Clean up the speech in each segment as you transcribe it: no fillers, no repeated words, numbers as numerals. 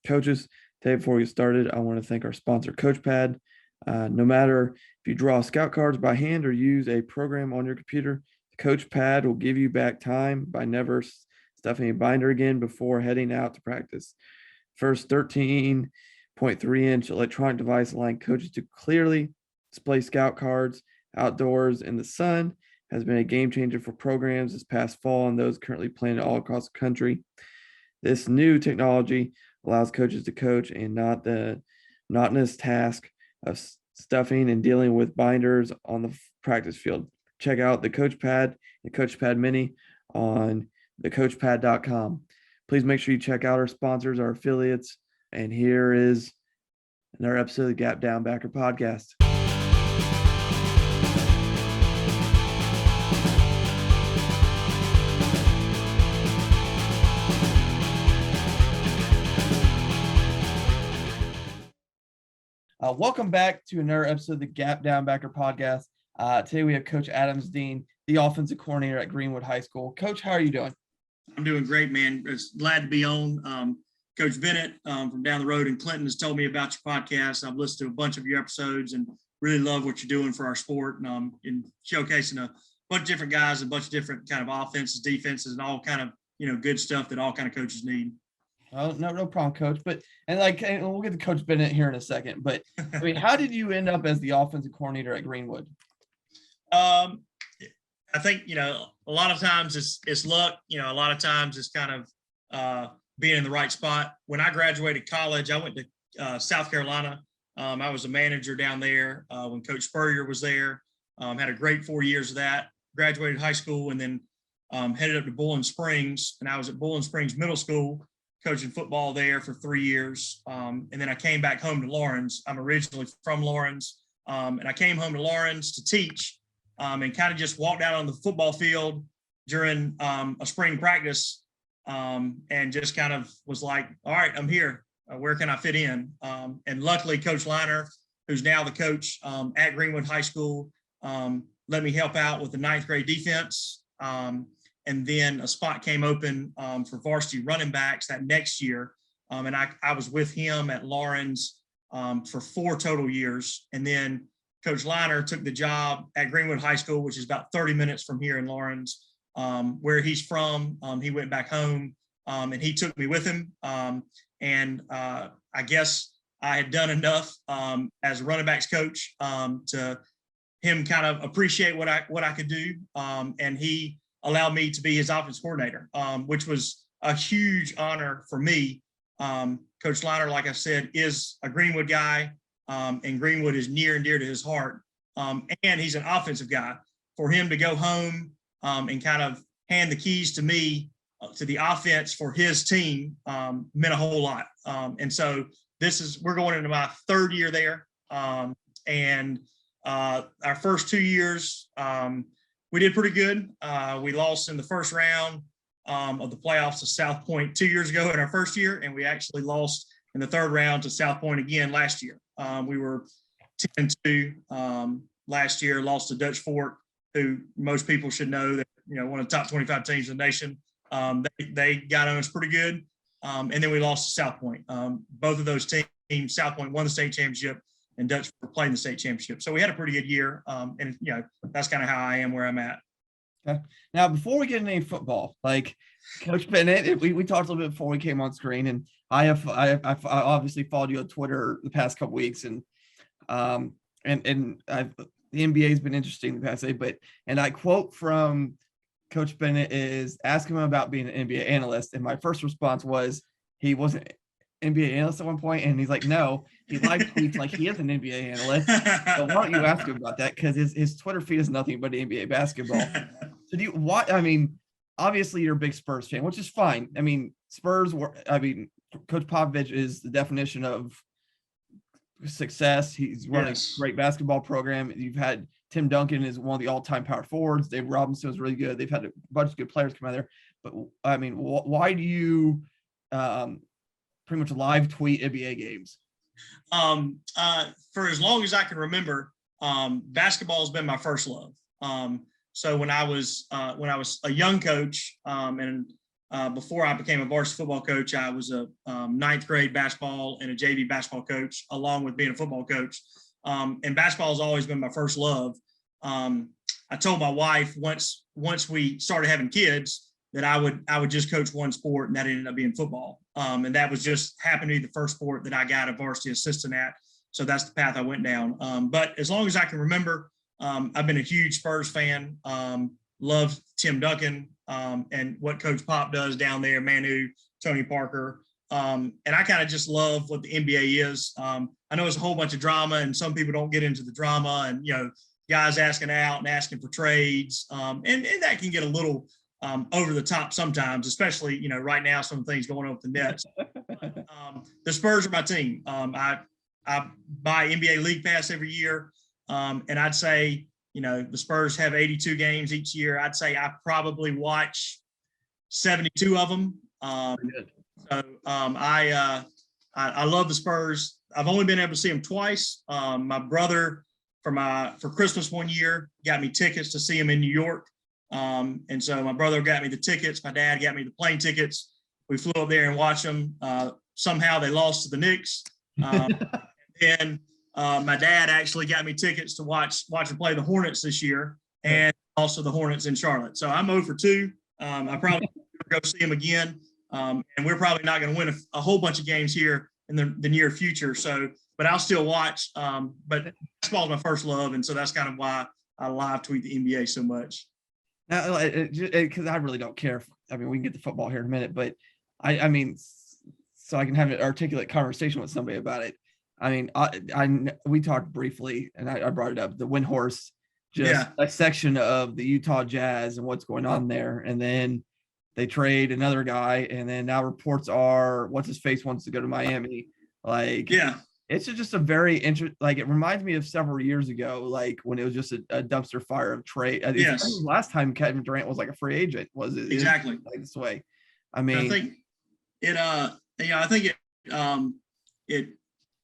coaches. Today, before we get started, I want to thank our sponsor, CoachPad. No matter if you draw scout cards by hand or use a program on your computer, the CoachPad will give you back time by never stuffing a binder again before heading out to practice. First 13.3-inch electronic device allowing coaches to clearly display scout cards outdoors in the sun has been a game changer for programs this past fall and those currently planning all across the country. This new technology allows coaches to coach and not the monotonous task of stuffing and dealing with binders on the practice field. Check out the CoachPad and CoachPad Mini on thecoachpad.com. Please make sure you check out our sponsors, our affiliates, and here is another episode of the Gap Down Backer podcast. Welcome back to another episode of the Gap Down Backer podcast. Today we have Coach Adams Dean, the offensive coordinator at Greenwood High School. Coach, how are you doing? I'm doing great, man. It's glad to be on. Coach Bennett from down the road in Clinton has told me about your podcast. I've listened to a bunch of your episodes and really love what you're doing for our sport and in showcasing a bunch of different guys, a bunch of different kind of offenses, defenses, and all kind of, good stuff that all kind of coaches need. Oh, no problem, Coach. And we'll get to Coach Bennett here in a second. But I mean, how did you end up as the offensive coordinator at Greenwood? I think a lot of times it's luck. A lot of times it's kind of being in the right spot. When I graduated college, I went to South Carolina. I was a manager down there when Coach Spurrier was there. Had a great 4 years of that. Graduated high school and then headed up to Bowling Springs, and I was at Bowling Springs Middle School, coaching football there for 3 years. And then I came back home to Lawrence. I'm originally from Lawrence. And I came home to Lawrence to teach and kind of just walked out on the football field during a spring practice and just kind of was like, all right, I'm here. Where can I fit in? And luckily, Coach Liner, who's now the coach at Greenwood High School, let me help out with the 9th grade defense. And then a spot came open for varsity running backs that next year. And I was with him at Lawrence for 4 total years. And then Coach Liner took the job at Greenwood High School, which is about 30 minutes from here in Lawrence, where he's from. He went back home and he took me with him. And I guess I had done enough as a running backs coach to him kind of appreciate what I could do. And he allowed me to be his offense coordinator, which was a huge honor for me. Coach Liner, like I said, is a Greenwood guy, and Greenwood is near and dear to his heart. And he's an offensive guy. For him to go home and kind of hand the keys to me, to the offense for his team, meant a whole lot. And so we're going into my 3rd year there. And our first 2 years, we did pretty good. We lost in the first round of the playoffs to South Point 2 years ago in our first year, and we actually lost in the 3rd round to South Point again last year. We were 10-2 last year, lost to Dutch Fork, who most people should know that, one of the top 25 teams in the nation. They got on us pretty good. And then we lost to South Point. Both of those teams, South Point won the state championship, and Dutch were playing the state championship. So we had a pretty good year. And, that's kind of how I am where I'm at. Okay. Now, before we get into any football, like Coach Bennett, we talked a little bit before we came on screen, and I obviously followed you on Twitter the past couple weeks, and the NBA has been interesting the past day, and I quote from Coach Bennett is ask him about being an NBA analyst. And my first response was he wasn't NBA analyst at one point, and he's like, no, he live tweets like he is an NBA analyst. So why don't you ask him about that? Because his Twitter feed is nothing but NBA basketball. So obviously you're a big Spurs fan, which is fine. I mean, Coach Popovich is the definition of success. He's running a great basketball program. You've had Tim Duncan is one of the all-time power forwards. Dave Robinson was really good. They've had a bunch of good players come out there. But I mean, why do you pretty much live tweet NBA games? For as long as I can remember, basketball has been my first love. So when I was a young coach, and before I became a varsity football coach, I was a ninth grade basketball and a JV basketball coach, along with being a football coach. And basketball has always been my first love. I told my wife once we started having kids that I would just coach one sport, and that ended up being football. And that was just happened to be the first sport that I got a varsity assistant at. So that's the path I went down. But as long as I can remember, I've been a huge Spurs fan. Love Tim Duncan and what Coach Pop does down there, Manu, Tony Parker. And I kind of just love what the NBA is. I know it's a whole bunch of drama, and some people don't get into the drama, and guys asking out and asking for trades, and that can get a little over the top sometimes, especially right now, some things going on with the Nets. But, the Spurs are my team. I buy NBA League Pass every year, and I'd say the Spurs have 82 games each year. I'd say I probably watch 72 of them. So I love the Spurs. I've only been able to see them twice. My brother for Christmas one year got me tickets to see them in New York. And so my brother got me the tickets. My dad got me the plane tickets. We flew up there and watched them. Somehow they lost to the Knicks. And my dad actually got me tickets to watch them play the Hornets this year, and also the Hornets in Charlotte. So I'm 0 for 2. I probably go see them again. And we're probably not going to win a whole bunch of games here in the near future. So, but I'll still watch. But basketball is my first love, and so that's kind of why I live tweet the NBA so much. Now, because I really don't care. We can get to football here in a minute, but I mean, so I can have an articulate conversation with somebody about it. We talked briefly, and I brought it up, the Windhorse, a section of the Utah Jazz and what's going on there. And then they trade another guy, and then now reports are what's his face wants to go to Miami. It's just a very interesting, it reminds me of several years ago, when it was just a dumpster fire of trade. Yes. Last time Kevin Durant was like a free agent, was it? Exactly. This way. I think it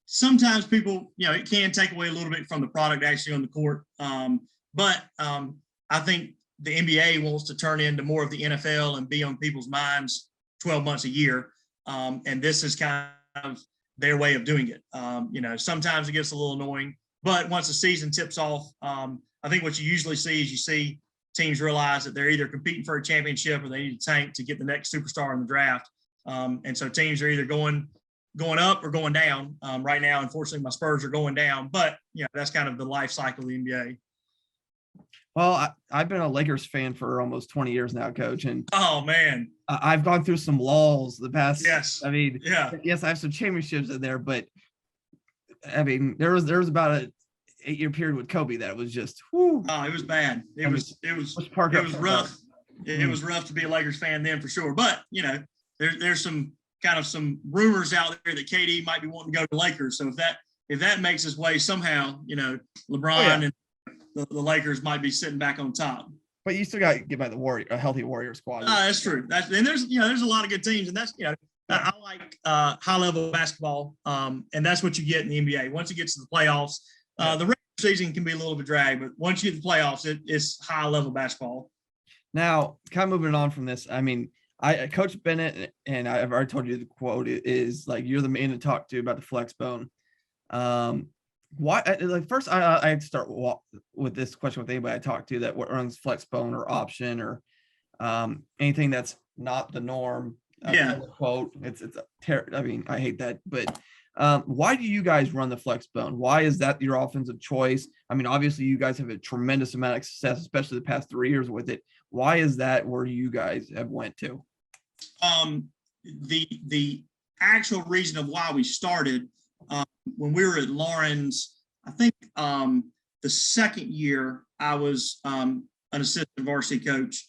sometimes people, it can take away a little bit from the product actually on the court. But I think the NBA wants to turn into more of the NFL and be on people's minds 12 months a year. And this is kind of their way of doing it. Sometimes it gets a little annoying, but once the season tips off, I think what you usually see is you see teams realize that they're either competing for a championship or they need to tank to get the next superstar in the draft. And so teams are either going up or going down. Right now, unfortunately, my Spurs are going down, but that's kind of the life cycle of the NBA. Well, I've been a Lakers fan for almost 20 years now, Coach, and oh man, I've gone through some lulls the past. Yes, yes, I have some championships in there, but there was about a 8-year period with Kobe that was just whew. Oh, it was bad. It was rough. It was rough to be a Lakers fan then for sure. But there's some rumors out there that KD might be wanting to go to Lakers. So if that makes its way somehow, LeBron and the Lakers might be sitting back on top. But you still got to get by a healthy Warrior squad. That's true. And there's a lot of good teams, and that's I like high level basketball, and that's what you get in the NBA. Once it gets to the playoffs, the regular season can be a little bit drag, but once you get to the playoffs, it's high level basketball. Now, kind of moving on from this, Coach Bennett, and I've already told you the quote is you're the man to talk to about the Flexbone. Why? First, I'd start with this question with anybody I talk to that runs Flexbone or option or anything that's not the norm. Quote. I hate that, but why do you guys run the Flexbone? Why is that your offensive choice? Obviously you guys have a tremendous amount of success, especially the past 3 years with it. Why is that where you guys have went to? The actual reason of why we started when we were at Lawrence, I think the second year I was an assistant varsity coach.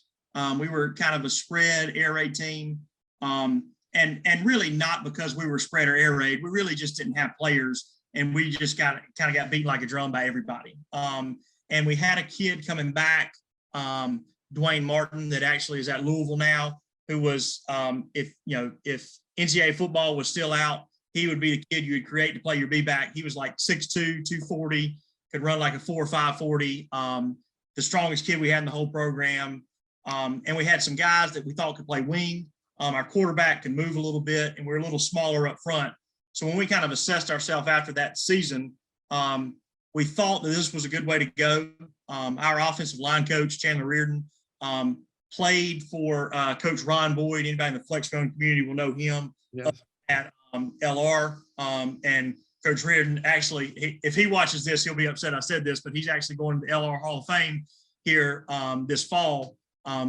We were kind of a spread air raid team. And really not because we were spread or air raid. We really just didn't have players, and we just got beaten like a drum by everybody. And we had a kid coming back, Dwayne Martin, that actually is at Louisville now, who was if NCAA football was still out, he would be the kid you would create to play your B-back. He was like 6'2", 240, could run like a 4.5 40. The strongest kid we had in the whole program. And we had some guys that we thought could play wing. Our quarterback can move a little bit, and we're a little smaller up front. So when we kind of assessed ourselves after that season, we thought that this was a good way to go. Our offensive line coach, Chandler Reardon, played for Coach Ron Boyd. Anybody in the Flexbone community will know him. Yes. At LR. And Coach Reardon, actually, if he watches this, he'll be upset I said this, but he's actually going to the LR Hall of Fame here this fall,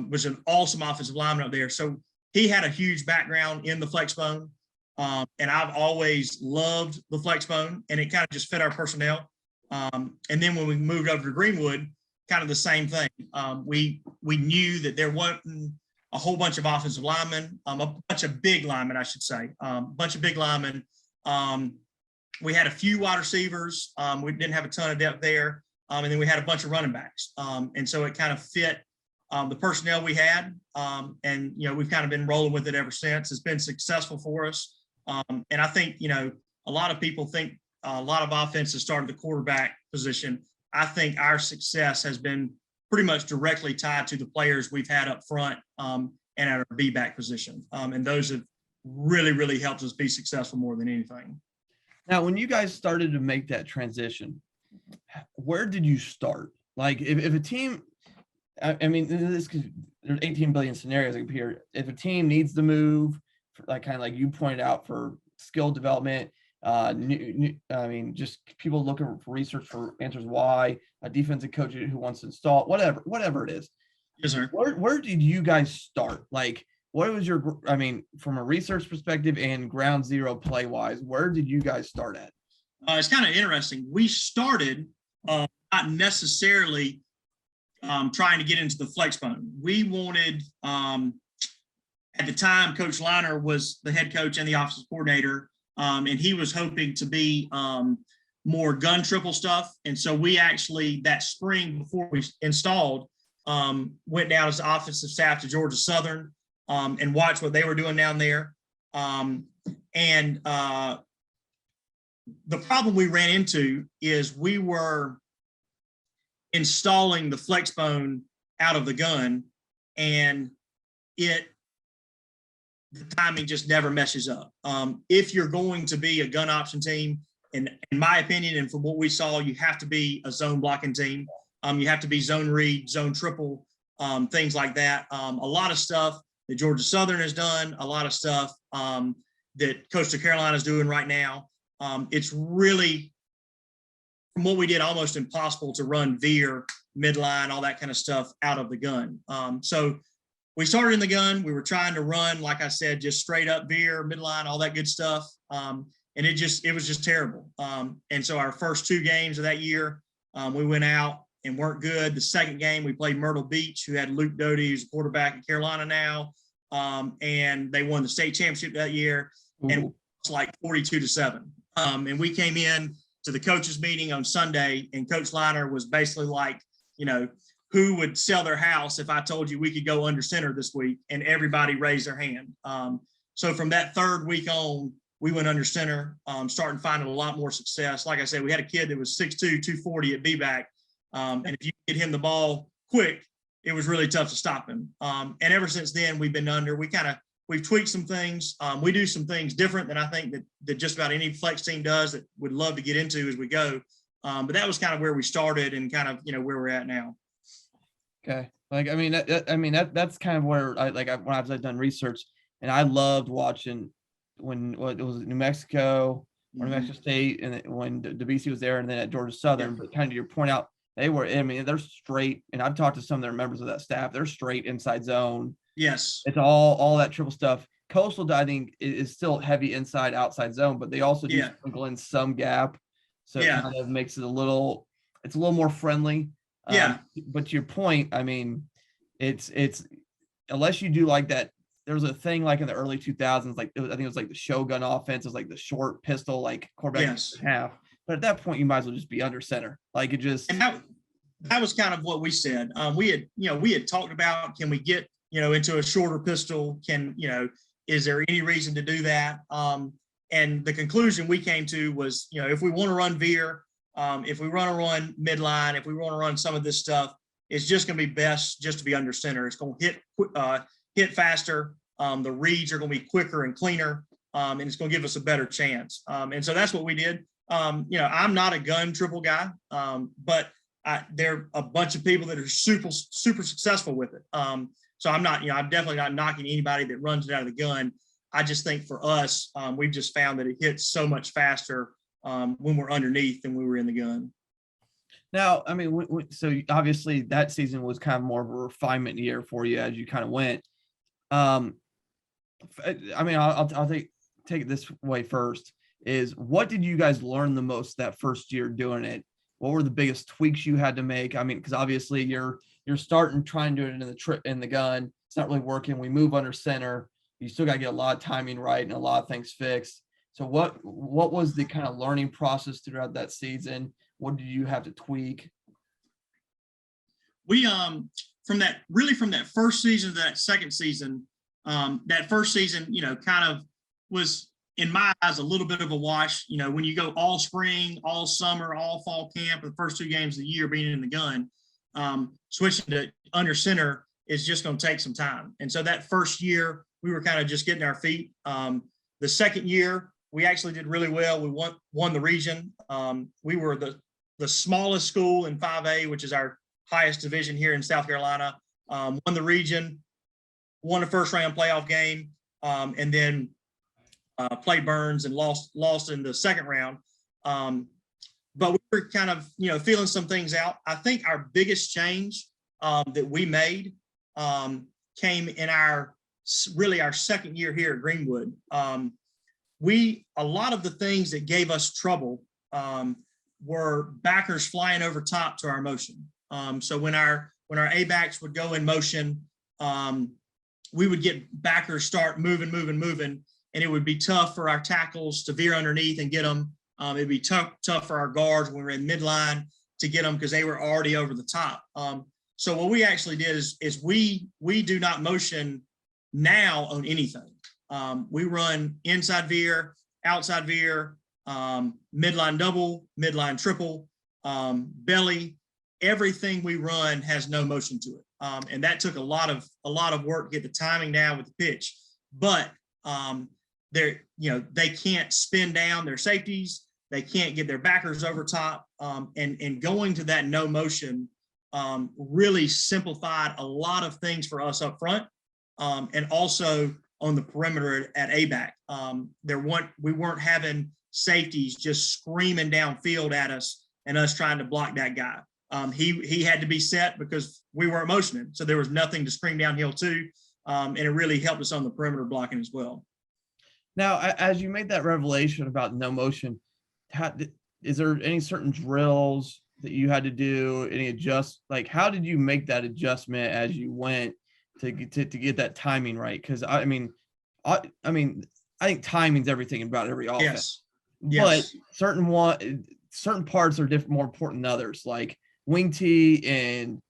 which is an awesome offensive lineman up there. So he had a huge background in the Flexbone. And I've always loved the Flexbone, and it kind of just fit our personnel. And then when we moved over to Greenwood, kind of the same thing. We knew that there wasn't a whole bunch of offensive linemen, a bunch of big linemen, I should say, a bunch of big linemen. We had a few wide receivers. We didn't have a ton of depth there. And then we had a bunch of running backs. And so it kind of fit the personnel we had. And, we've kind of been rolling with it ever since. It's been successful for us. And I think, a lot of people think a lot of offenses started the quarterback position. I think our success has been pretty much directly tied to the players we've had up front and at our B-back position. And those have really, really helped us be successful more than anything. Now, when you guys started to make that transition, where did you start? Like if a team, I mean, there's 18 billion scenarios here. If a team needs to move, like kind of like you pointed out, for skill development, just people looking for research for answers why, a defensive coach who wants to install, whatever it is. Yes, sir. Where did you guys start? Like, what was from a research perspective and ground zero play wise, where did you guys start at? It's kind of interesting. We started not necessarily trying to get into the Flexbone. We wanted, at the time, Coach Liner was the head coach and the offensive coordinator. And he was hoping to be more gun triple stuff. And so we actually, that spring before we installed, went down as the offensive staff to Georgia Southern and watched what they were doing down there. And the problem we ran into is we were installing the Flexbone out of the gun, and the timing just never meshes up. If you're going to be a gun option team, and in my opinion, and from what we saw, you have to be a zone blocking team. You have to be zone read, zone triple, things like that. A lot of stuff that Georgia Southern has done, a lot of stuff that Coastal Carolina is doing right now. It's really, from what we did, almost impossible to run Veer, midline, all that kind of stuff out of the gun. So we started in the gun. We were trying to run, like I said, just straight up Veer, midline, all that good stuff. And it was just terrible. And so our first 2 games of that year, we went out and weren't good. The second game, we played Myrtle Beach, who had Luke Doty, who's a quarterback in Carolina now. And they won the state championship that year. Ooh. And it's like 42-7. And we came in to the coaches meeting on Sunday, and Coach Liner was basically like, who would sell their house if I told you we could go under center this week? And everybody raised their hand. So from that third week on, we went under center, starting finding a lot more success. Like I said, we had a kid that was 6'2", 240 at B-back. And if you get him the ball quick, it was really tough to stop him. And ever since then, we've been under. We've tweaked some things. We do some things different than I think that just about any flex team does, that would love to get into as we go. But that was kind of where we started and kind of, where we're at now. Okay. That's kind of where when I've done research, and I loved watching when it was New Mexico or New Mexico State, and when DeBC was there, and then at Georgia Southern. Yeah. But kind of your point out, they're straight, and I've talked to some of their members of that staff. They're straight inside zone. Yes. It's all that triple stuff. Coastal, I think, is still heavy inside, outside zone, but they also do sprinkle in some gap. So it kind of makes it a little more friendly. But to your point, it's unless you do like that, there was a thing like in the early 2000s, I think it was like the Shogun offense. It was like the short pistol, like quarterback half. But at that point, you might as well just be under center. Like it just. And that was kind of what we said. We had talked about, can we get, into a shorter pistol? Is there any reason to do that? And the conclusion we came to was, if we want to run Veer, if we want to run midline, if we want to run some of this stuff, it's just going to be best just to be under center. It's going to hit faster. The reads are going to be quicker and cleaner, and it's going to give us a better chance. And so that's what we did. I'm not a gun triple guy, but there are a bunch of people that are super successful with it. So I'm definitely not knocking anybody that runs it out of the gun. I just think for us, we've just found that it hits so much faster when we're underneath than we were in the gun. Now, I mean, so obviously that season was kind of more of a refinement year for you as you kind of went. I mean, I'll take it this way first. Is what did you guys learn the most that first year doing it? What were the biggest tweaks you had to make? I mean, because obviously you're starting trying to do it in the gun. It's not really working. We move under center. You still got to get a lot of timing right and a lot of things fixed. So what was the kind of learning process throughout that season? What did you have to tweak? We from that first season to that second season, that first season, kind of was in my eyes a little bit of a wash. When you go all spring, all summer, all fall camp, the first 2 games of the year being in the gun, switching to under center is just going to take some time. And so that first year we were kind of just getting our feet. The second year we actually did really well. We won the region. We were the smallest school in 5A, which is our highest division here in South Carolina. Won the region, won a first round playoff game, and then played Burns and lost in the second round. But we were kind of, feeling some things out. I think our biggest change that we made came in our second year here at Greenwood. A lot of the things that gave us trouble were backers flying over top to our motion. So when our A-backs would go in motion, we would get backers start moving, and it would be tough for our tackles to veer underneath and get them. It'd be tough for our guards when we were in midline to get them because they were already over the top. So what we actually did is we do not motion now on anything. We run inside veer, outside veer, midline double, midline triple, belly. Everything we run has no motion to it, and that took a lot of work to get the timing down with the pitch. But they can't spin down their safeties. They can't get their backers over top, and going to that no motion really simplified a lot of things for us up front, and also on the perimeter at A-back. We weren't having safeties just screaming downfield at us and us trying to block that guy. He had to be set because we weren't motioning, so there was nothing to scream downhill to, and it really helped us on the perimeter blocking as well. Now, as you made that revelation about no motion, is there any certain drills that you had to do? How did you make that adjustment as you went to get that timing right? Because I think timing's everything about every offense. Yes. But certain parts are more important than others, like wing tee and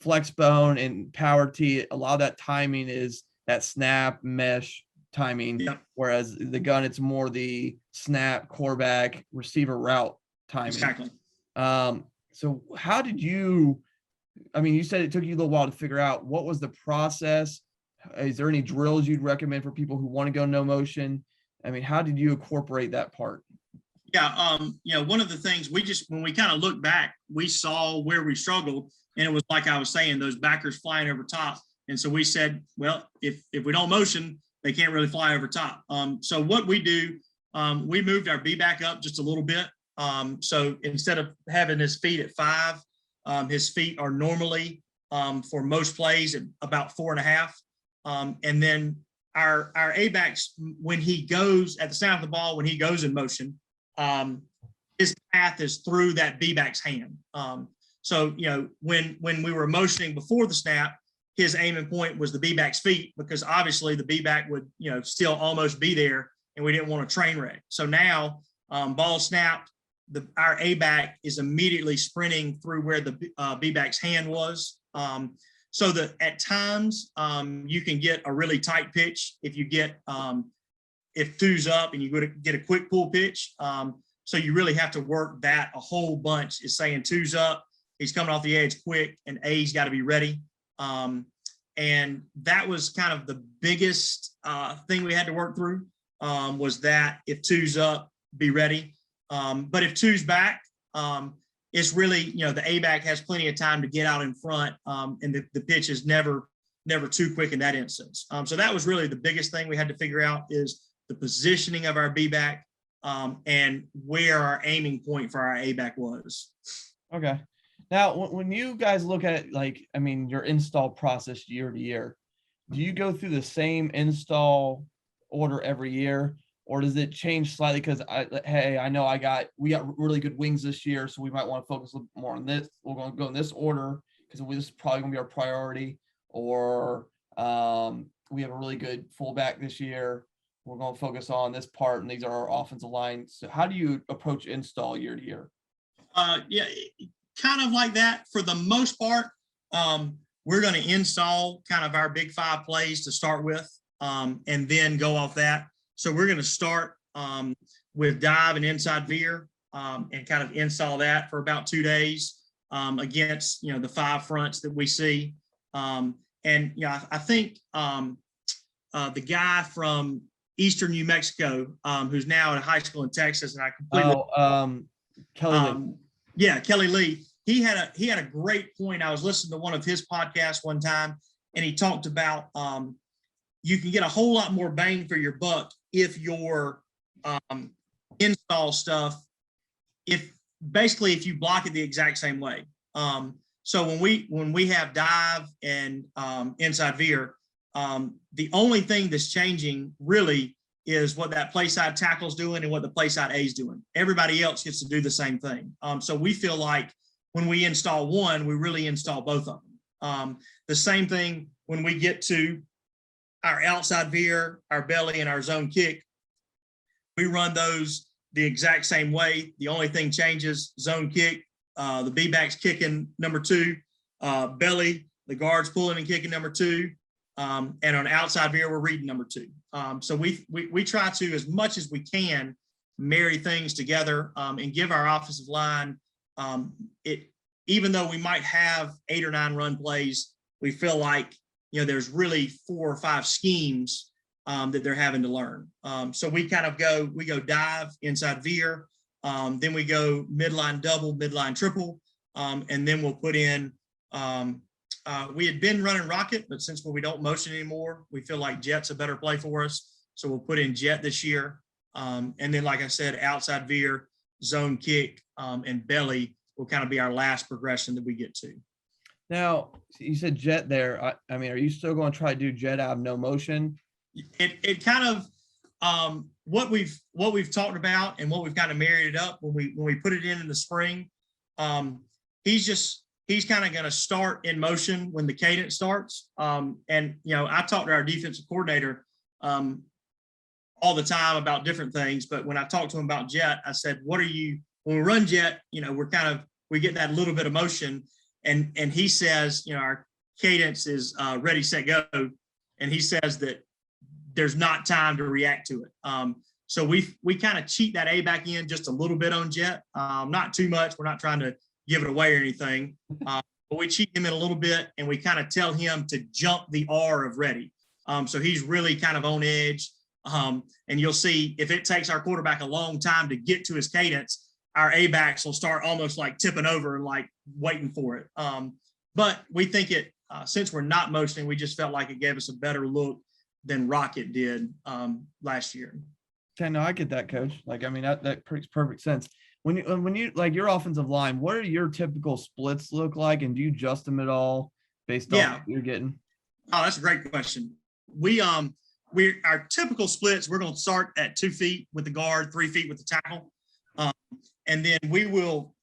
flexbone and power tee. A lot of that timing is that snap mesh timing, whereas the gun, it's more the snap, quarterback, receiver route timing. Exactly. So how did you said it took you a little while to figure out what was the process. Is there any drills you'd recommend for people who want to go no motion? How did you incorporate that part? Yeah. One of the things when we kind of look back, we saw where we struggled, and it was like I was saying, those backers flying over top. And so we said, well, if we don't motion, they can't really fly over top. So what we do, we moved our B back up just a little bit. So instead of having his feet at 5, his feet are normally for most plays at about 4.5. And then our A-backs, when he goes at the sound of the ball, when he goes in motion, his path is through that B-back's hand. So, when we were motioning before the snap, his aiming point was the B-back's feet, because obviously the B-back would, still almost be there, and we didn't want a train wreck. So now, ball snapped, our A-back is immediately sprinting through where the B-back's hand was. So that at times you can get a really tight pitch if you get if two's up and you get a quick pull pitch. So you really have to work that a whole bunch. Is saying two's up, he's coming off the edge quick, and A's got to be ready. And that was kind of the biggest thing we had to work through, was that if two's up, be ready. But if two's back, it's really, the A-back has plenty of time to get out in front, and the pitch is never too quick in that instance. So that was really the biggest thing we had to figure out, is the positioning of our B-back, and where our aiming point for our A-back was. Okay. Now, when you guys look at it, your install process year to year, do you go through the same install order every year, or does it change slightly? Because I know we got really good wings this year, so we might want to focus a little more on this. We're going to go in this order because this is probably going to be our priority. Or we have a really good fullback this year. We're going to focus on this part, and these are our offensive lines. So how do you approach install year to year? Yeah, kind of like that for the most part. We're going to install kind of our big 5 plays to start with, and then go off that. So we're going to start with dive and inside veer, and kind of install that for about 2 days against, the 5 fronts that we see. And I think the guy from Eastern New Mexico, who's now at a high school in Texas, and I completely Kelly Lee. Yeah, Kelly Lee. He had a great point. I was listening to one of his podcasts one time, and he talked about you can get a whole lot more bang for your buck if your install stuff, if you block it the exact same way. So when we have dive and inside veer, the only thing that's changing really is what that play side tackle is doing and what the play side A is doing. Everybody else gets to do the same thing. So we feel like when we install one, we really install both of them. The same thing when we get to our outside veer, our belly, and our zone kick, we run those the exact same way. The only thing changes, zone kick, the B-back's kicking number 2, belly, the guard's pulling and kicking number 2, and on outside veer, we're reading number 2. So we try to, as much as we can, marry things together, and give our offensive line even though we might have 8 or 9 run plays, we feel like there's really 4 or 5 schemes that they're having to learn. So we go dive, inside veer, then we go midline double, midline triple, and then we'll put in we had been running rocket, but since we don't motion anymore, we feel like jet's a better play for us. So we'll put in jet this year. And then, like I said, outside veer, zone kick, and belly will kind of be our last progression that we get to. Now, you said jet there. Are you still going to try to do jet out of no motion? It kind of what we've talked about and what we've kind of married it up when we put it in the spring. He's kind of going to start in motion when the cadence starts. And I talked to our defensive coordinator all the time about different things, but when I talked to him about jet, I said, when we run jet, we get that little bit of motion, and he says, our cadence is ready, set, go. And he says that there's not time to react to it. So we kind of cheat that A back in just a little bit on jet, not too much. We're not trying to give it away or anything, but we cheat him in a little bit, and we kind of tell him to jump the R of ready. So he's really kind of on edge. And you'll see if it takes our quarterback a long time to get to his cadence, our A backs will start almost like tipping over and like waiting for it. But we think since we're not motioning, we just felt like it gave us a better look than Rocket did last year. Okay, no, I get that, Coach. That makes perfect sense. When you like your offensive line, what are your typical splits look like, and do you adjust them at all based on what you're getting? Oh, that's a great question. Our typical splits, we're going to start at 2 feet with the guard, 3 feet with the tackle. And then we will,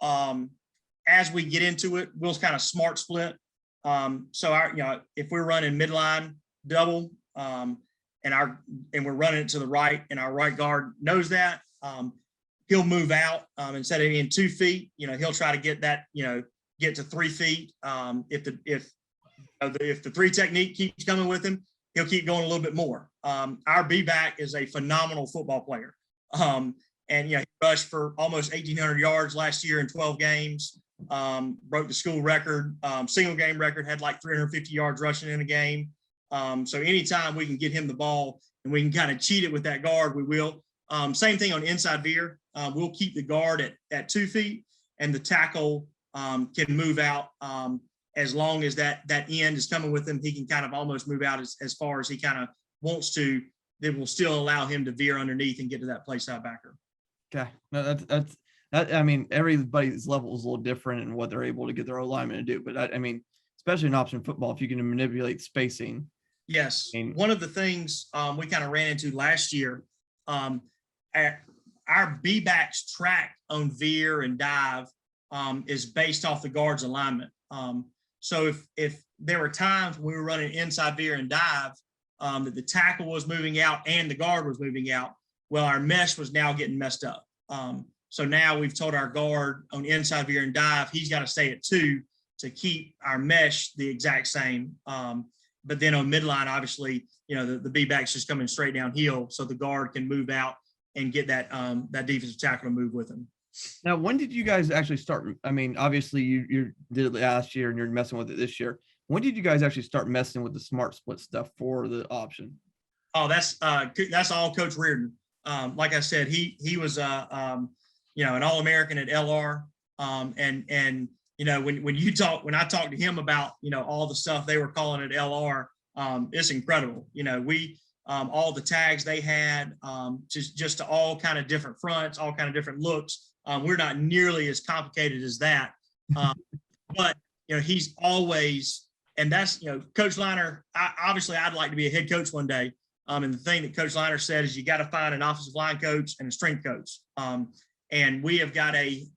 as we get into it, we'll kind of smart split. So if we're running midline double, and we're running it to the right, and our right guard knows that, he'll move out, instead of being 2 feet, he'll try to get that, get to 3 feet. If the 3 technique keeps coming with him, he'll keep going a little bit more. Our B-back is a phenomenal football player. And he rushed for almost 1,800 yards last year in 12 games. broke the school record, single game record, had like 350 yards rushing in a game. So anytime we can get him the ball and we can kind of cheat it with that guard, we will. Same thing on inside Veer. We'll keep the guard at 2 feet, and the tackle can move out as long as that end is coming with him. He can kind of almost move out as far as he kind of wants to. That will still allow him to veer underneath and get to that play side backer. Okay, no, that. I mean, everybody's level is a little different in what they're able to get their O-lineman to do. But I mean, especially in option football, if you can manipulate spacing. Yes, I mean, one of the things we kind of ran into last year, our B-backs track on veer and dive is based off the guard's alignment. So if there were times when we were running inside veer and dive that the tackle was moving out and the guard was moving out, well, our mesh was now getting messed up. So now we've told our guard on inside veer and dive, he's got to stay at 2 to keep our mesh the exact same. But then on midline, obviously, you know, the B-back's just coming straight downhill, so the guard can move out and get that defensive tackle to move with him. now, when did you guys actually start? I mean, obviously you did it last year and you're messing with it this year. When did you guys actually start messing with the smart split stuff for the option? Oh, that's all Coach Reardon. Like I said, he was you know, an All-American at LR. And you know, when I talked to him about, you know, all the stuff they were calling at LR, it's incredible. You know, we all the tags they had, just to all kind of different fronts, all kind of different looks. We're not nearly as complicated as that. But you know, he's always, and that's, you know, Coach Liner, obviously I'd like to be a head coach one day. And the thing that Coach Liner said is you got to find an offensive line coach and a strength coach. And we have got a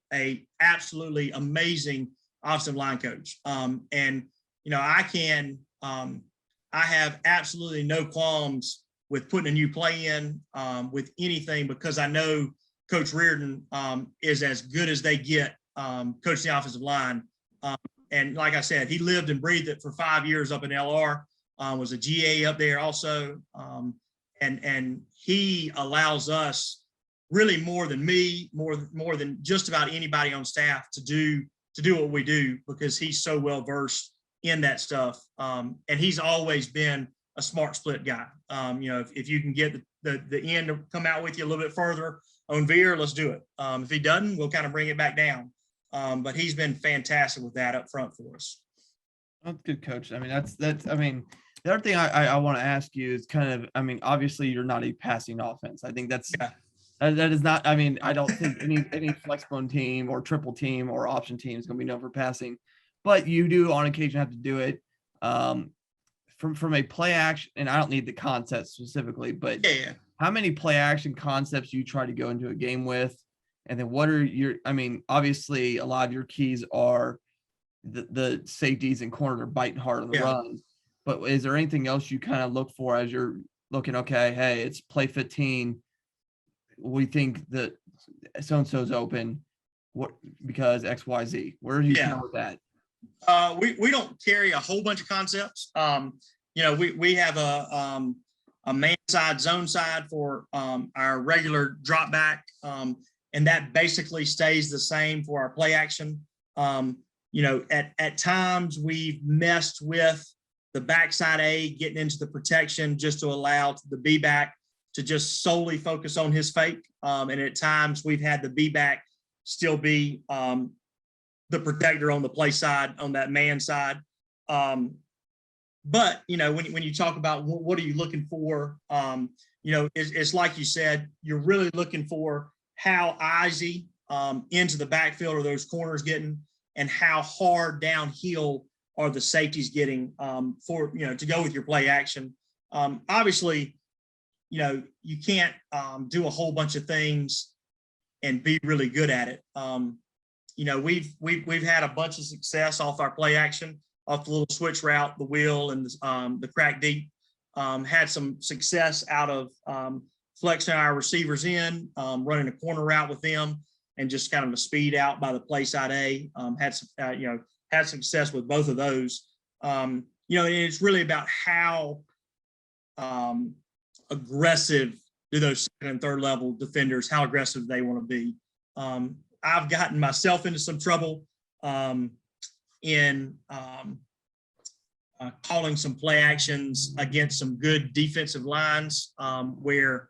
absolutely amazing offensive line coach. And, you know, I have absolutely no qualms with putting a new play in with anything, because I know Coach Reardon is as good as they get coaching the offensive line. And like I said, he lived and breathed it for 5 years up in LR, was a GA up there also. And he allows us really more than me, more than just about anybody on staff to do what we do, because he's so well versed in that stuff. And he's always been a smart split guy. You know, if you can get the end to come out with you a little bit further on Veer, let's do it. If he doesn't, we'll kind of bring it back down. But he's been fantastic with that up front for us. That's good, Coach. I mean, that's. I mean, the other thing I want to ask you is kind of. I mean, obviously you're not a passing offense. I think that's. Yeah. That is not. I mean, I don't think any Flexbone team or triple team or option team is going to be known for passing, but you do on occasion have to do it. From a play action, and I don't need the concept specifically, but yeah. How many play action concepts do you try to go into a game with? And then what are your, I mean, obviously a lot of your keys are the safeties and corners are biting hard on the run, but is there anything else you kind of look for as you're looking, okay, hey, it's play 15. We think that so-and-so's open because X, Y, Z. Where do you come with that? We don't carry a whole bunch of concepts. You know, we have a man side, zone side for our regular drop back. And that basically stays the same for our play action. You know, at times we've messed with the backside A getting into the protection just to allow the B back to just solely focus on his fake. And at times we've had the B back still be the protector on the play side, on that man side. But, you know, when you talk about what are you looking for, you know, it's like you said, you're really looking for how easy into the backfield are those corners getting, and how hard downhill are the safeties getting for, you know, to go with your play action. Obviously, you know, you can't do a whole bunch of things and be really good at it. You know, we've had a bunch of success off our play action, off the little switch route, the wheel, and the crack deep. Had some success out of flexing our receivers in, running a corner route with them, and just kind of a speed out by the play side A. Had some, you know, had success with both of those. You know, and it's really about how aggressive do those second and third level defenders, how aggressive they want to be. I've gotten myself into some trouble in calling some play actions against some good defensive lines where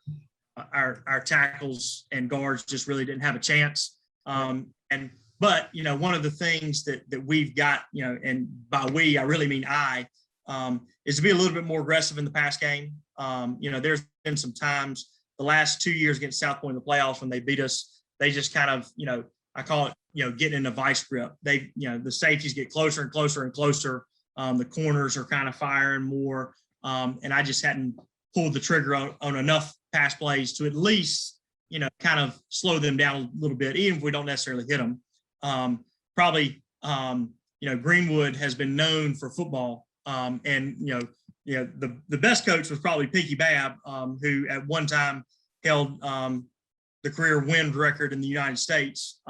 our tackles and guards just really didn't have a chance. But one of the things that we've got, and by we, I really mean is to be a little bit more aggressive in the pass game. There's been some times the last 2 years against South Point in the playoffs when they beat us, they just kind of, I call it, getting in a vice grip. The safeties get closer and closer and closer. The corners are kind of firing more. And I just hadn't pulled the trigger on enough pass plays to at least, kind of slow them down a little bit, even if we don't necessarily hit them. Greenwood has been known for football. And the best coach was probably Pinky Babb, who at one time held the career win record in the United States.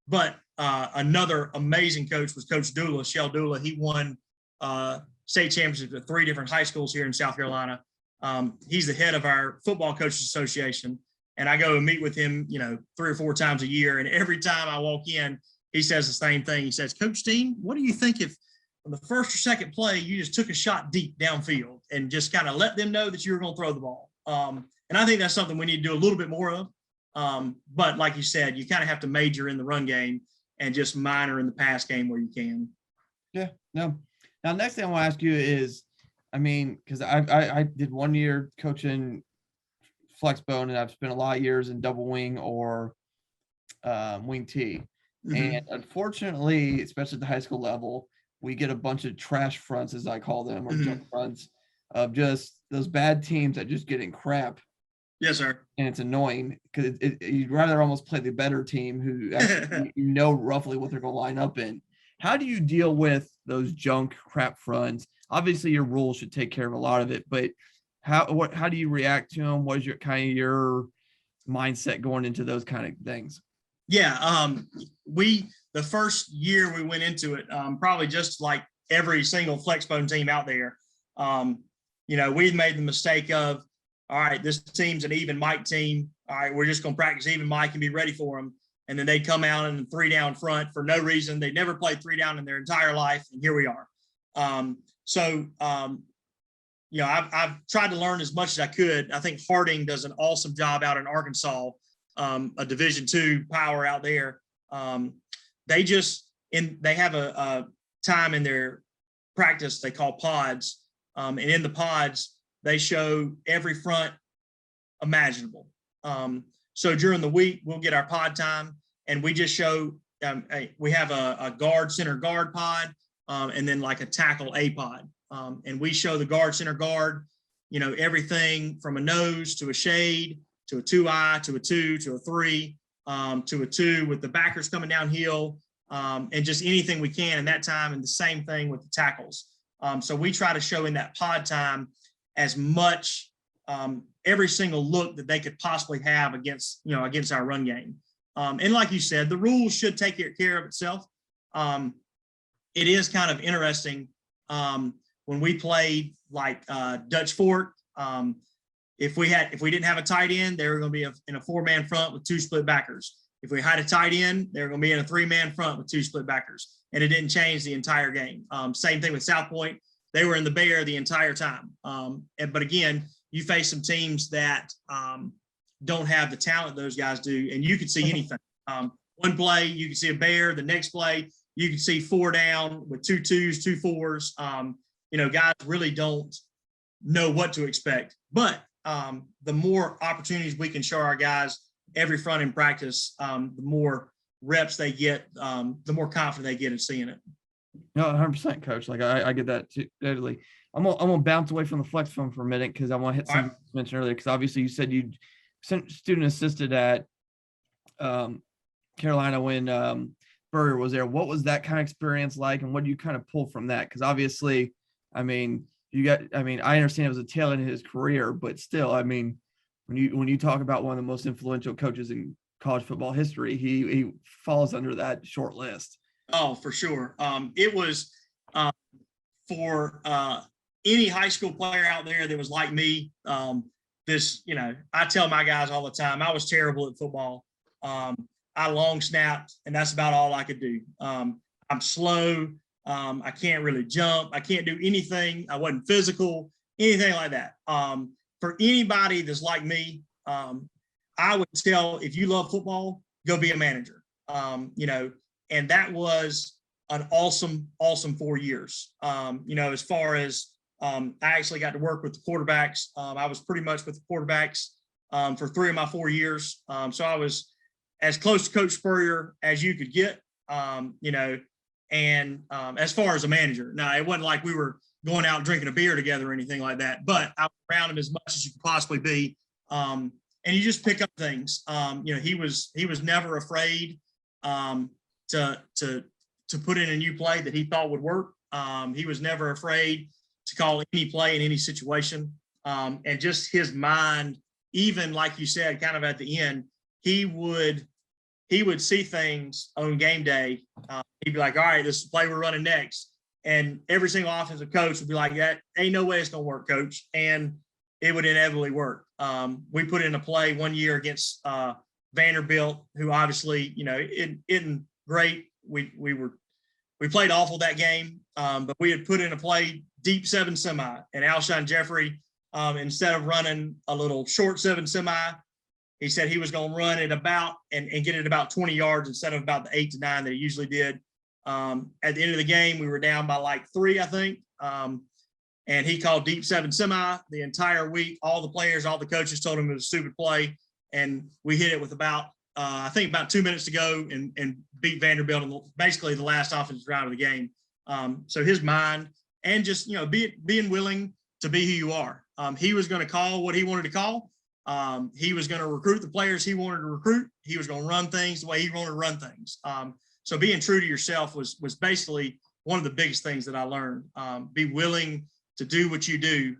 But another amazing coach was Coach Dula, Shell Dula. He won state championships at 3 different high schools here in South Carolina. He's the head of our Football Coaches Association. And I go and meet with him, 3 or 4 times a year. And every time I walk in, he says the same thing. He says, Coach Steen, what do you think if on the first or second play, you just took a shot deep downfield and just kind of let them know that you were going to throw the ball? And I think that's something we need to do a little bit more of. But like you said, you kind of have to major in the run game and just minor in the pass game where you can. Yeah, no. Now, next thing I want to ask you is, because I did 1 year coaching Flexbone, and I've spent a lot of years in double wing or wing T. Mm-hmm. And unfortunately, especially at the high school level, we get a bunch of trash fronts, as I call them, or mm-hmm. junk fronts of just those bad teams that just get in crap. Yes, sir. And it's annoying because you'd rather almost play the better team who actually, roughly what they're going to line up in. How do you deal with those junk crap fronts? Obviously, your rules should take care of a lot of it, but how do you react to them? What is your mindset going into those kind of things? Yeah, the first year we went into it, probably just like every single Flexbone team out there, we made the mistake of, all right, this team's an even mic team. All right, we're just going to practice even mic and be ready for them. And then they'd come out in 3 down front for no reason. They never played 3 down in their entire life, and here we are. I've tried to learn as much as I could. I think Harding does an awesome job out in Arkansas, a Division II power out there. They have a time in their practice they call pods, and in the pods they show every front imaginable. So during the week we'll get our pod time, and we just show. We have a guard center guard pod, and then like a tackle A pod, and we show the guard center guard, everything from a nose to a shade to a 2-eye to a 2 to a 3 to a 2 with the backers coming downhill, and just anything we can in that time. And the same thing with the tackles. So we try to show in that pod time as much every single look that they could possibly have against our run game. And like you said, the rules should take care of itself. It is kind of interesting when we played like Dutch Fork. If we didn't have a tight end, they were going to be in a 4-man front with 2 split backers. If we had a tight end, they were going to be in a 3-man front with 2 split backers, and it didn't change the entire game. Same thing with South Point; they were in the bear the entire time. But again, you face some teams that don't have the talent those guys do, and you could see anything. One play, you can see a bear. The next play, you can see 4 down with 2 2s, 2 4s. Guys really don't know what to expect. But the more opportunities we can show our guys every front in practice, the more reps they get, the more confident they get in seeing it. No, 100%, Coach. Like I get that too, totally. I'm gonna bounce away from the Flexbone for a minute because I want to hit something you mentioned earlier. Because obviously you said you student assisted at Carolina when Spurrier was there. What was that kind of experience like, and what do you kind of pull from that? Because obviously, I understand it was a tail end of his career, but still, when you talk about one of the most influential coaches in college football history, he falls under that short list. Oh, for sure. It was for any high school player out there that was like me. I tell my guys all the time, I was terrible at football. I long snapped, and that's about all I could do. I'm slow. I can't really jump. I can't do anything. I wasn't physical, anything like that. For anybody that's like me, I would tell, if you love football, go be a manager. And that was an awesome 4 years. As far as I actually got to work with the quarterbacks. I was pretty much with the quarterbacks for 3 of my 4 years. So I was as close to Coach Spurrier as you could get, and as far as a manager. Now, it wasn't like we were going out drinking a beer together or anything like that, but I was around him as much as you could possibly be. And you just pick up things. He was never afraid to put in a new play that he thought would work. He was never afraid to call any play in any situation. And just his mind, even like you said, kind of at the end, he would see things on game day. He'd be like, all right, this is the play we're running next. And every single offensive coach would be like, that ain't no way it's going to work, coach. And it would inevitably work. We put in a play one year against Vanderbilt, who obviously, isn't great. We played awful that game, but we had put in a play deep 7 semi, and Alshon Jeffrey, instead of running a little short 7 semi, he said he was going to run it about and get it about 20 yards instead of about the 8 to 9 that he usually did. At the end of the game, we were down by like 3, I think. And he called deep 7 semi the entire week. All the players, all the coaches told him it was a stupid play. And we hit it with about 2 minutes to go and beat Vanderbilt in basically the last offensive round of the game. So his mind and just, being willing to be who you are. He was going to call what he wanted to call. He was going to recruit the players he wanted to recruit. He was going to run things the way he wanted to run things. So being true to yourself was basically one of the biggest things that I learned. Be willing to do what you do,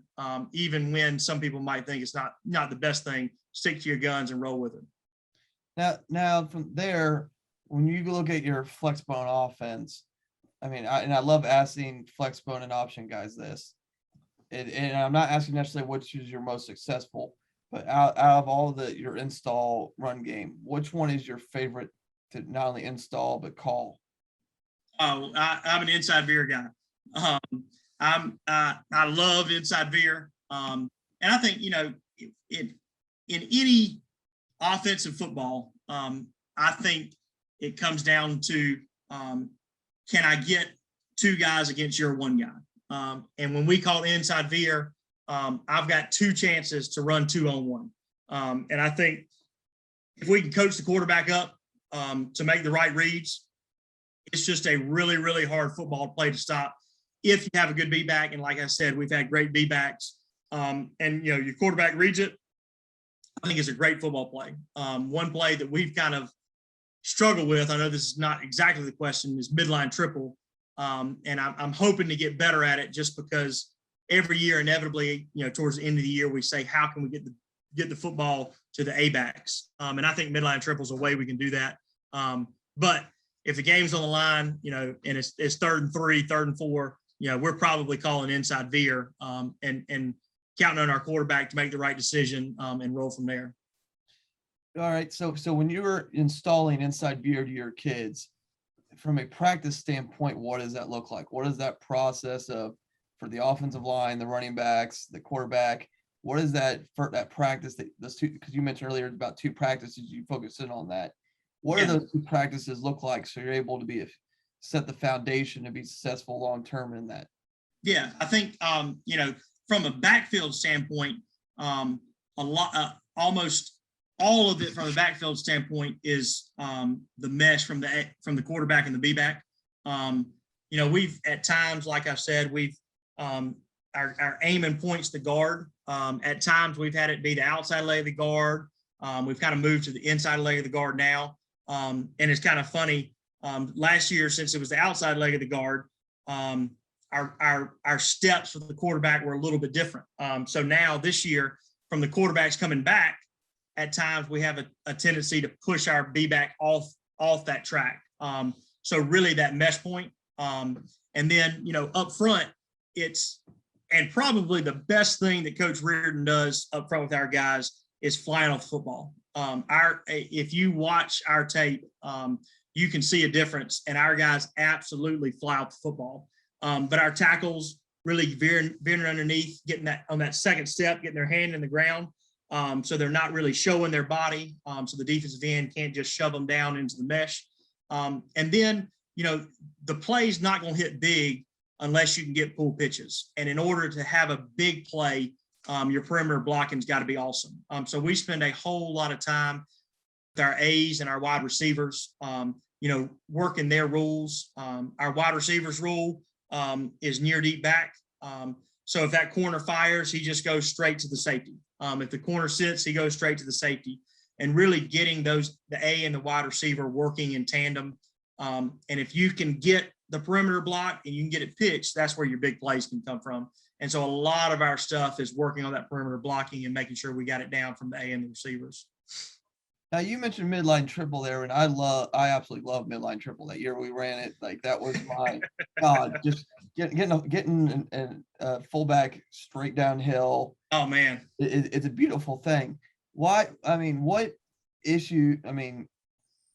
even when some people might think it's not the best thing. Stick to your guns and roll with it. Now from there, when you look at your Flexbone offense, I love asking Flexbone and option guys this, and I'm not asking necessarily which is your most successful, but out of all your install run game, which one is your favorite to not only install but call? Oh, I'm an inside Veer guy. I love inside Veer, and I think in any offensive football, I think it comes down to can I get 2 guys against your 1 guy? And when we call inside Veer, I've got 2 chances to run 2-on-1, and I think if we can coach the quarterback up to make the right reads, it's just a really, really hard football play to stop if you have a good B-back. And like I said, we've had great B-backs. And, your quarterback reads it. I think it's a great football play. One play that we've kind of struggled with, I know this is not exactly the question, is midline triple. And I'm hoping to get better at it just because every year, inevitably, towards the end of the year, we say, how can we get the football to the A-backs? And I think midline triple is a way we can do that. But if the game's on the line, and it's 3rd and 3, 3rd and 4, we're probably calling inside Veer and counting on our quarterback to make the right decision and roll from there. All right. So when you were installing inside Veer to your kids, from a practice standpoint, what does that look like? What is that process for the offensive line, the running backs, the quarterback? What is that for that practice that those 2, because you mentioned earlier about 2 practices, you focus in on that. What do those 2 practices look like so you're able to set the foundation to be successful long-term in that? Yeah, I think, from a backfield standpoint, almost all of it from a backfield standpoint is the mesh from the quarterback and the B-back. We've at times, like I've said, we've our aim and points the guard. At times we've had it be the outside leg of the guard. We've kind of moved to the inside leg of the guard now. And it's kind of funny. Last year, since it was the outside leg of the guard, our steps with the quarterback were a little bit different. So now this year, from the quarterbacks coming back, at times we have a tendency to push our B-back off that track. So really that mesh point. And then, up front, and probably the best thing that Coach Reardon does up front with our guys is flying off football. If you watch our tape, you can see a difference, and our guys absolutely fly out the football. But our tackles really veering underneath, getting that on that second step, getting their hand in the ground. So they're not really showing their body. So the defensive end can't just shove them down into the mesh. And then, the play's not going to hit big unless you can get pull pitches. And in order to have a big play, your perimeter blocking's got to be awesome. So we spend a whole lot of time with our A's and our wide receivers, working their rules. Our wide receivers rule is near deep back. So if that corner fires, he just goes straight to the safety. If the corner sits, he goes straight to the safety, and really getting the A and the wide receiver working in tandem. And if you can get the perimeter block and you can get it pitched, that's where your big plays can come from. And so a lot of our stuff is working on that perimeter blocking and making sure we got it down from the A and the receivers. Now you mentioned midline triple there, and I absolutely love midline triple. That year we ran it, like that was my God. Just getting a fullback straight downhill. Oh man, it's a beautiful thing. Why? I mean, what issue? I mean,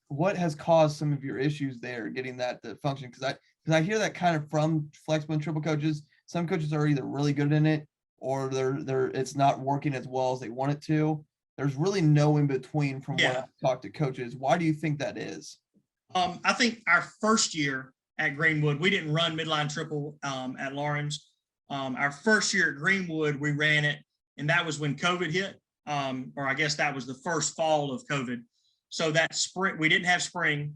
what has caused some of your issues there getting that to function? Because I hear that kind of from Flexbone triple coaches. Some coaches are either really good in it or they're it's not working as well as they want it to. There's really no in between from what I've talked to coaches. Why do you think that is? I think our first year at Greenwood, we didn't run midline triple at Lawrence. Our first year at Greenwood, we ran it, and that was when COVID hit, or I guess that was the first fall of COVID. So that spring, we didn't have spring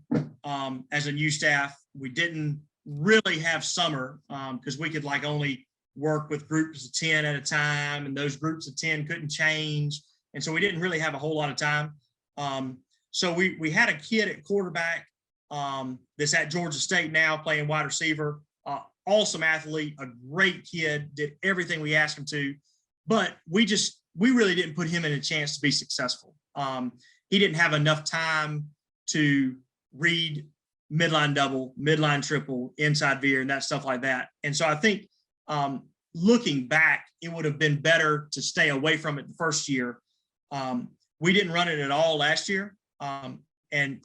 as a new staff. We didn't really have summer because we could only work with groups of 10 at a time, and those groups of 10 couldn't change. And so we didn't really have a whole lot of time. So we had a kid at quarterback that's at Georgia State now playing wide receiver. Awesome athlete, a great kid, did everything we asked him to. But we really didn't put him in a chance to be successful. He didn't have enough time to read midline double, midline triple, inside veer, and that stuff like that. And so I think looking back, it would have been better to stay away from it the first year. We didn't run it at all last year. And,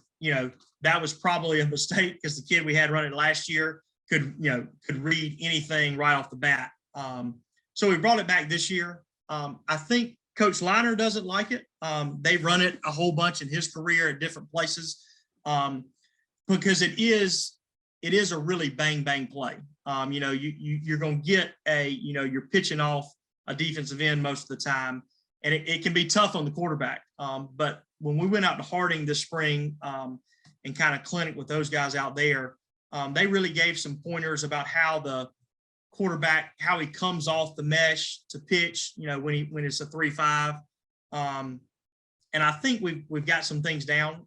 that was probably a mistake because the kid we had running last year could read anything right off the bat. So we brought it back this year. I think Coach Liner doesn't like it. They've run it a whole bunch in his career at different places because it is a really bang, bang play. You're going to get you're pitching off a defensive end most of the time. And it can be tough on the quarterback. But when we went out to Harding this spring and kind of clinic with those guys out there, they really gave some pointers about how the quarterback, how he comes off the mesh to pitch, when it's a 3-5. And I think we've got some things down.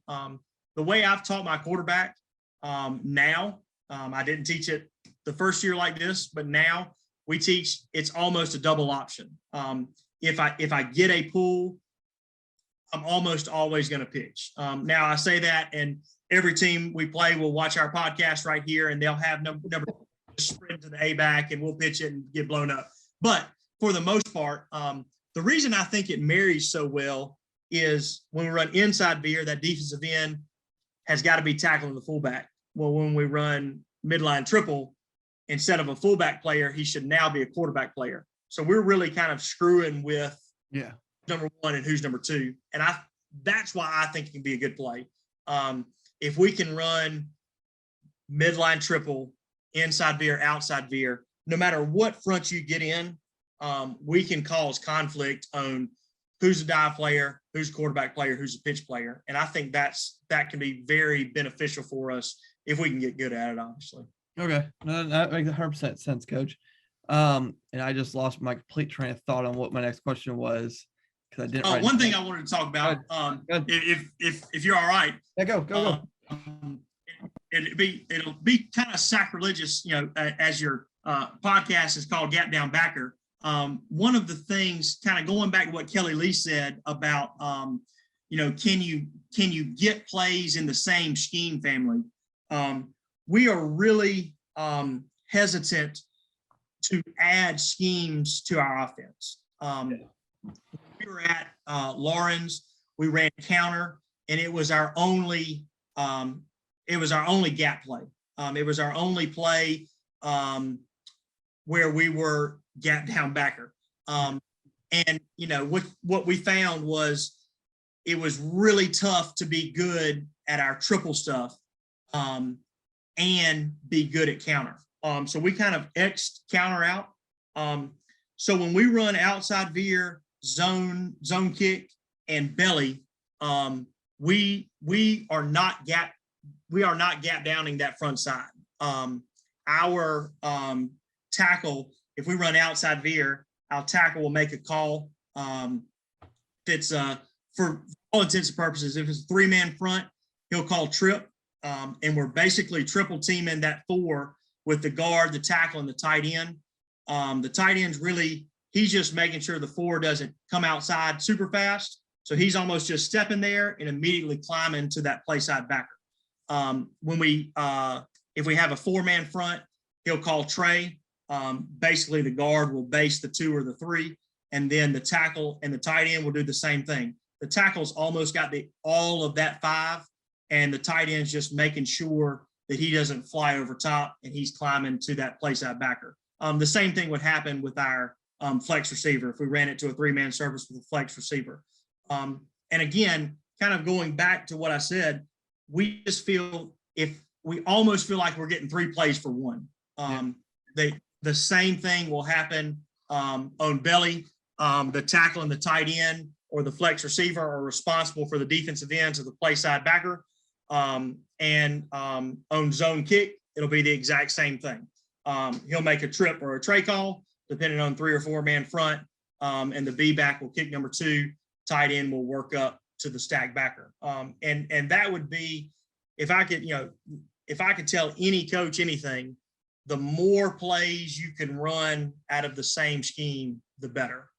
The way I've taught my quarterback now, I didn't teach it the first year like this, but now we teach it's almost a double option. If I get a pull, I'm almost always going to pitch. Now I say that, and every team we play will watch our podcast right here, and they'll have number sprint to the A back, and we'll pitch it and get blown up. But for the most part, the reason I think it marries so well is when we run inside veer, that defensive end has got to be tackling the fullback. Well, when we run midline triple, instead of a fullback player, he should now be a quarterback player. So we're really kind of screwing with number one and who's number two. And that's why I think it can be a good play. If we can run midline triple, inside veer, outside veer, no matter what front you get in, we can cause conflict on who's a dive player, who's a quarterback player, who's a pitch player. And I think that can be very beneficial for us if we can get good at it, obviously. Okay. No, that makes 100% sense, Coach. And I just lost my complete train of thought on what my next question was because I didn't. One thing I wanted to talk about, if you're all right. Yeah, go. It'll be kind of sacrilegious, as your podcast is called Gap Down Backer. One of the things, kind of going back to what Kelly Lee said about, can you get plays in the same scheme family? We are really hesitant to add schemes to our offense. We were at Lawrence, we ran counter, and it was our only it was our only gap play. It was our only play where we were gap down backer. And you know what we found was it was really tough to be good at our triple stuff and be good at counter. So we kind of X'd counter out. So when we run outside veer, zone kick, and belly, we are not gap downing that front side. Our tackle, if we run outside veer, our tackle will make a call. If it's for all intents and purposes, if it's a 3-man front, he'll call trip, and we're basically triple teaming that 4 with the guard, the tackle, and the tight end. The tight end's really, he's just making sure the 4 doesn't come outside super fast. So he's almost just stepping there and immediately climbing to that play side backer. When we, if we have a 4-man front, he'll call tray. Basically the guard will base the 2 or the 3, and then the tackle and the tight end will do the same thing. The tackle's almost got all of that 5, and the tight end's just making sure that he doesn't fly over top and he's climbing to that play side backer. The same thing would happen with our flex receiver if we ran it to a 3-man service with a flex receiver. And again, kind of going back to what I said, we just feel we almost feel like we're getting 3 plays for 1. The same thing will happen on belly. The tackle and the tight end or the flex receiver are responsible for the defensive ends of the play side backer. And on zone kick, it'll be the exact same thing. He'll make a trip or a tray call, depending on 3 or 4-man front, and the B back will kick number 2. Tight end will work up to the stack backer. And that would be, if I could tell any coach anything, the more plays you can run out of the same scheme, the better.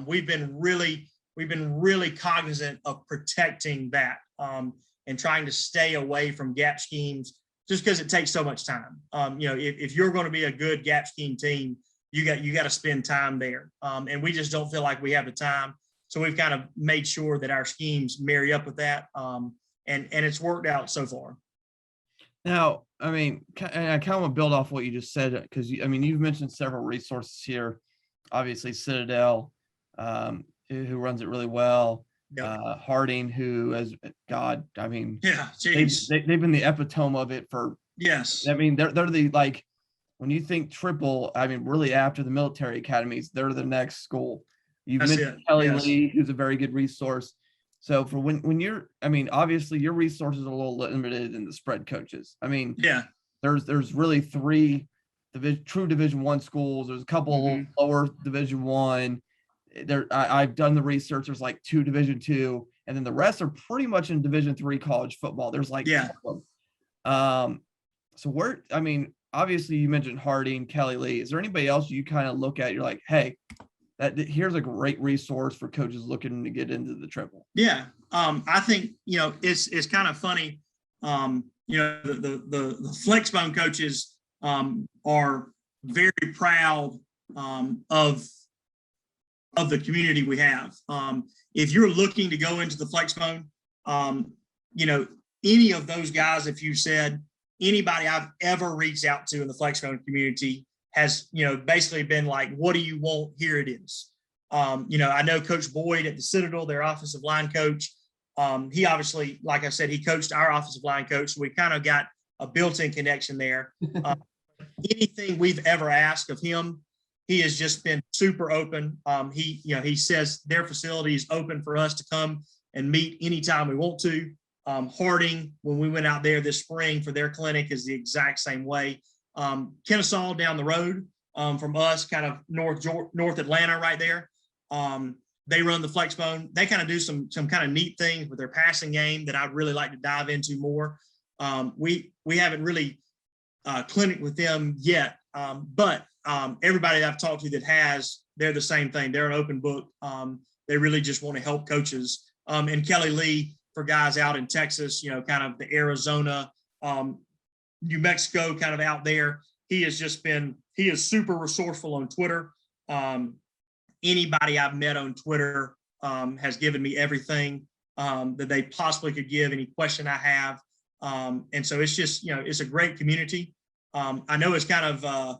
We've been really cognizant of protecting that and trying to stay away from gap schemes, just because it takes so much time. If you're going to be a good gap scheme team, you got to spend time there, and we just don't feel like we have the time. So we've kind of made sure that our schemes marry up with that, and it's worked out so far. Now, I mean, and I kind of want to build off what you just said, because you've mentioned several resources here. Obviously, Citadel, who runs it really well. Yep. Harding, who has they've been the epitome of it for. Yes. They're the, like, when you think triple, really after the military academies, they're the next school. You've mentioned Kelly Lee, who's a very good resource. So for when you're, obviously your resources are a little limited in the spread coaches. There's really 3 true Division I schools. There's a couple lower Division I. I've done the research. There's like 2 Division II, and then the rest are pretty much in Division III college football. There's like 2 of them. So where, obviously you mentioned Harding, Kelly Lee. Is there anybody else you kind of look at? You're like, hey, here's a great resource for coaches looking to get into the triple. Yeah. I think, it's kind of funny. The Flexbone coaches are very proud of the community we have. If you're looking to go into the Flexbone, any of those guys, if you said anybody I've ever reached out to in the Flexbone community has, basically been like, what do you want? Here it is. I know Coach Boyd at the Citadel, their offensive line coach. He obviously, like I said, he coached our offensive line coach. So we kind of got a built-in connection there. Anything we've ever asked of him, he has just been super open. He says their facility is open for us to come and meet anytime we want to. Harding, when we went out there this spring for their clinic, is the exact same way. Kennesaw down the road from us, kind of North Atlanta right there. They run the Flexbone. They kind of do some kind of neat things with their passing game that I'd really like to dive into more. We haven't really clinic with them yet, but everybody that I've talked to that has, they're the same thing. They're an open book. They really just want to help coaches. And Kelly Lee, for guys out in Texas, kind of the Arizona, New Mexico, kind of out there. He is super resourceful on Twitter. Anybody I've met on Twitter has given me everything that they possibly could give. Any question I have, And so it's just, it's a great community. I know it's kind of,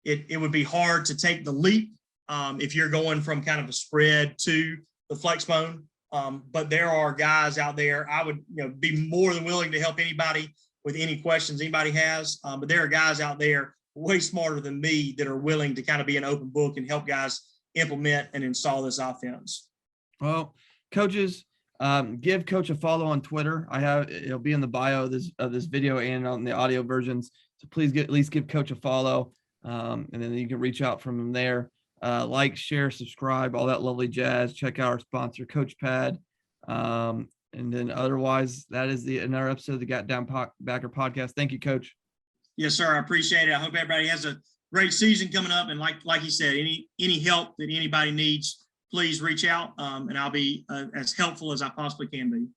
it would be hard to take the leap if you're going from kind of a spread to the Flexbone. But there are guys out there. I would be more than willing to help anybody with any questions anybody has. But there are guys out there way smarter than me that are willing to kind of be an open book and help guys implement and install this offense. Well, coaches, give Coach a follow on Twitter. It'll be in the bio of this video and on the audio versions. So please at least give Coach a follow. And then you can reach out from him there. Like, share, subscribe, all that lovely jazz. Check out our sponsor, CoachPad. And then otherwise, that is another episode of the Got Down Backer podcast. Thank you, Coach. Yes, sir. I appreciate it. I hope everybody has a great season coming up. And like you said, any help that anybody needs, please reach out, and I'll be as helpful as I possibly can be.